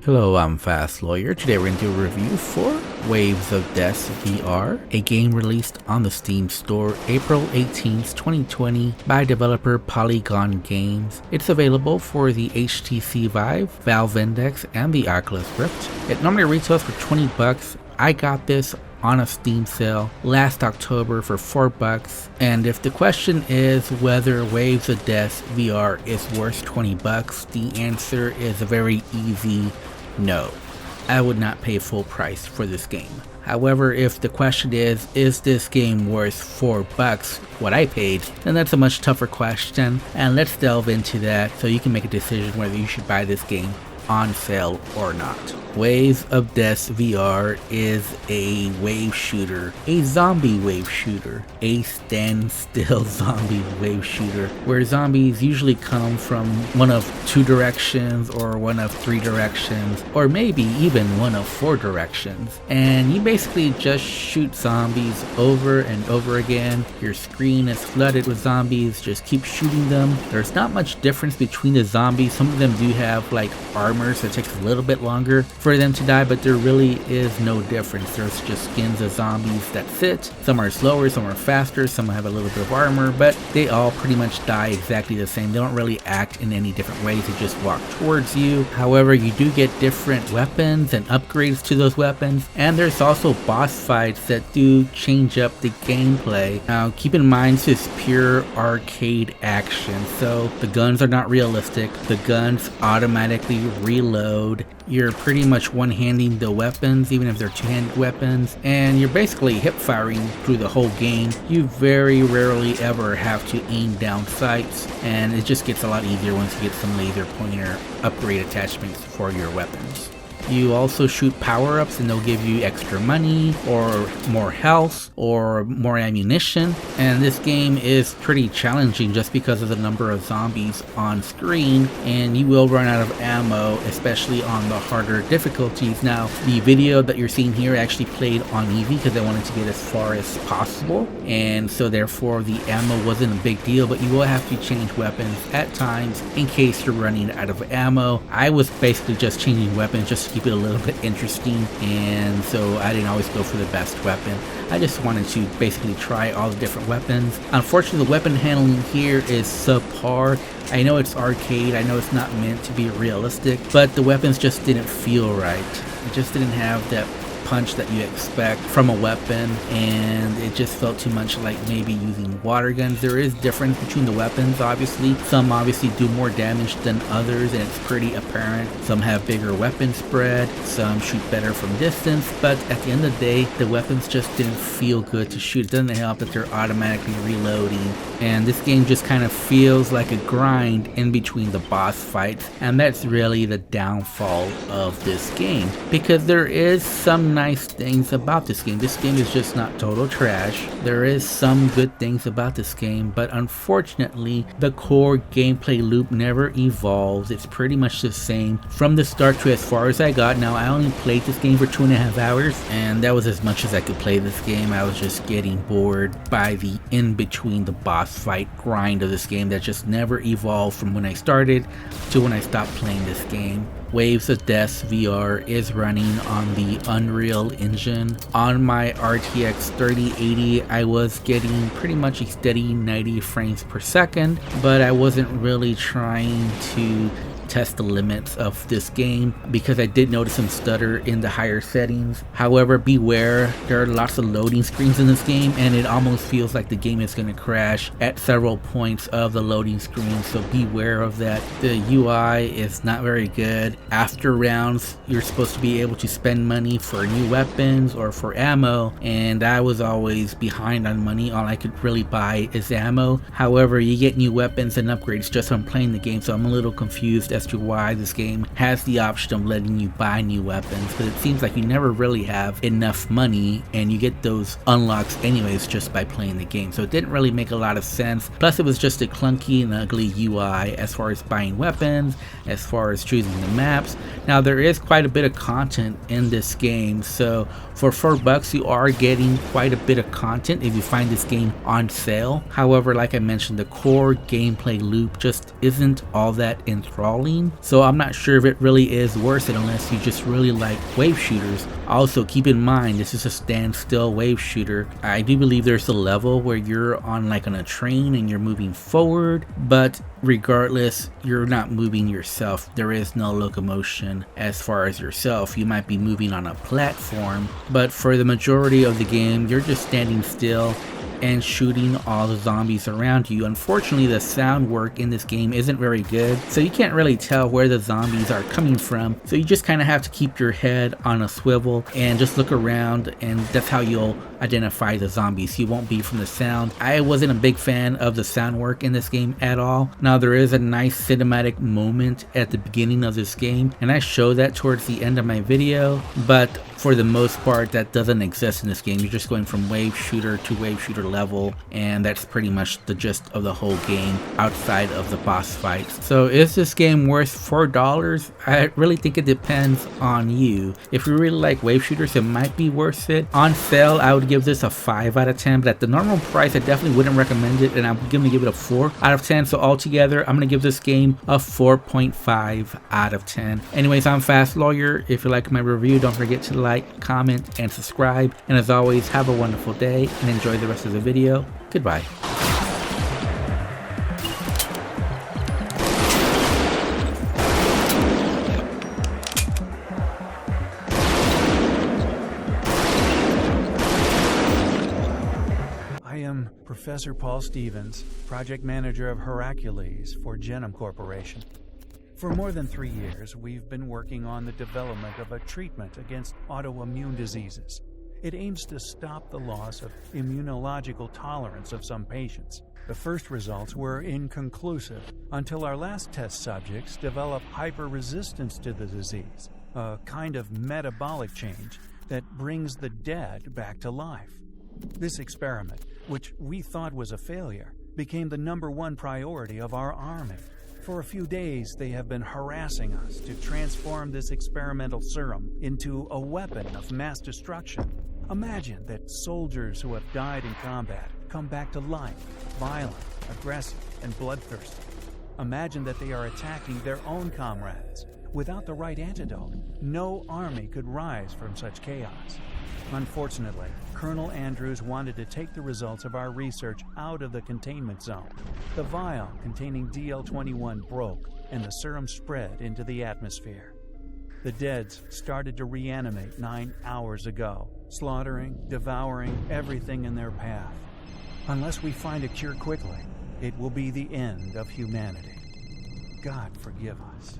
Hello, I'm Fast Lawyer. Today we're going to do a review for Waves of Death VR, a game released on the Steam store April 18th, 2020 by developer Polygon Games. It's available for the HTC Vive, Valve Index, and the Oculus Rift. It normally retails for $20. I got this on a Steam sale last October for $4, and if the question is whether Waves of Death VR is worth $20, the answer is a very easy no. I would not pay full price for this game. However, if the question is this game worth $4, what I paid, then that's a much tougher question, and let's delve into that so you can make a decision whether you should buy this game on sale or not. Waves of Death VR is a wave shooter, a zombie wave shooter, a standstill zombie wave shooter, where zombies usually come from one of two directions or one of three directions, or maybe even one of four directions. And you basically just shoot zombies over and over again. Your screen is flooded with zombies, just keep shooting them. There's not much difference between the zombies. Some of them do have like armor, so it takes a little bit longer for them to die, but there really is no difference. There's just skins of zombies, that's it. Some are slower, some are faster, some have a little bit of armor, but they all pretty much die exactly the same. They don't really act in any different ways, they just walk towards you. However, you do get different weapons and upgrades to those weapons, and there's also boss fights that do change up the gameplay. Now keep in mind this is pure arcade action, so the guns are not realistic. The guns automatically reload. You're pretty much one-handing the weapons, even if they're two-handed weapons, and you're basically hip firing through the whole game. You very rarely ever have to aim down sights, and it just gets a lot easier once you get some laser pointer upgrade attachments for your weapons. You also shoot power-ups and they'll give you extra money or more health or more ammunition, and this game is pretty challenging just because of the number of zombies on screen, and you will run out of ammo, especially on the harder difficulties. Now the video that you're seeing here actually played on easy because I wanted to get as far as possible, and so therefore the ammo wasn't a big deal, but you will have to change weapons at times in case you're running out of ammo. I was basically just changing weapons just to keep it a little bit interesting, and so I didn't always go for the best weapon. I just wanted to basically try all the different weapons. Unfortunately, the weapon handling here is subpar. I know it's arcade, I know it's not meant to be realistic, but the weapons just didn't feel right. It just didn't have that punch that you expect from a weapon, and it just felt too much like maybe using water guns. There is difference between the weapons, obviously. Some obviously do more damage than others, and it's pretty apparent. Some have bigger weapon spread, some shoot better from distance, but at the end of the day, the weapons just didn't feel good to shoot. It doesn't help that they're automatically reloading, and this game just kind of feels like a grind in between the boss fights, and that's really the downfall of this game, because there is some nice things about this game. This game is just not total trash. There is some good things about this game, but unfortunately the core gameplay loop never evolves. It's pretty much the same from the start to as far as I got. Now I only played this game for 2.5 hours, and that was as much as I could play this game. I was just getting bored by the in between the boss fight grind of this game that just never evolved from when I started to when I stopped playing this game. Waves of Death VR is running on the Unreal Engine. On my RTX 3080, I was getting pretty much a steady 90 frames per second, but I wasn't really trying to test the limits of this game because I did notice some stutter in the higher settings. However, beware, there are lots of loading screens in this game, and it almost feels like the game is going to crash at several points of the loading screen, so beware of that. The UI is not very good. After rounds, you're supposed to be able to spend money for new weapons or for ammo, and I was always behind on money. All I could really buy is ammo. However, you get new weapons and upgrades just from playing the game, so I'm a little confused as to why this game has the option of letting you buy new weapons, but it seems like you never really have enough money and you get those unlocks anyways just by playing the game, so it didn't really make a lot of sense. Plus it was just a clunky and ugly UI as far as buying weapons, as far as choosing the maps. Now there is quite a bit of content in this game, so for $4 you are getting quite a bit of content if you find this game on sale. However, like I mentioned, the core gameplay loop just isn't all that enthralling. thrilling, so I'm not sure if it really is worth it unless you just really like wave shooters. Also, keep in mind, this is a standstill wave shooter. I do believe there's a level where you're on a train and you're moving forward, but regardless, you're not moving yourself. There is no locomotion as far as yourself. You might be moving on a platform, but for the majority of the game, you're just standing still and shooting all the zombies around you. Unfortunately, the sound work in this game isn't very good, so you can't really tell where the zombies are coming from. So you just kind of have to keep your head on a swivel and just look around, and that's how you'll identify the zombies. You won't be from the sound. I wasn't a big fan of the sound work in this game at all. Now, there is a nice cinematic moment at the beginning of this game, and I show that towards the end of my video, but for the most part, that doesn't exist in this game. You're just going from wave shooter to wave shooter level, and that's pretty much the gist of the whole game outside of the boss fights. So is this game worth $4? I really think it depends on you. If you really like wave shooters, it might be worth it. On sale, I would give this a 5 out of 10, but at the normal price, I definitely wouldn't recommend it, and I'm going to give it a 4 out of 10. So altogether, I'm going to give this game a 4.5 out of 10. Anyways, I'm Fast Lawyer. If you like my review, don't forget to like, comment, and subscribe. And as always, have a wonderful day and enjoy the rest of the video. Goodbye. I am Professor Paul Stevens, Project Manager of Hercules for Genome Corporation. For more than 3 years, we've been working on the development of a treatment against autoimmune diseases. It aims to stop the loss of immunological tolerance of some patients. The first results were inconclusive until our last test subjects developed hyperresistance to the disease, a kind of metabolic change that brings the dead back to life. This experiment, which we thought was a failure, became the #1 priority of our army. For a few days, they have been harassing us to transform this experimental serum into a weapon of mass destruction. Imagine that soldiers who have died in combat come back to life, violent, aggressive, and bloodthirsty. Imagine that they are attacking their own comrades. Without the right antidote, no army could rise from such chaos. Unfortunately, Colonel Andrews wanted to take the results of our research out of the containment zone. The vial containing DL-21 broke, and the serum spread into the atmosphere. The deads started to reanimate 9 hours ago, slaughtering, devouring everything in their path. Unless we find a cure quickly, it will be the end of humanity. God forgive us.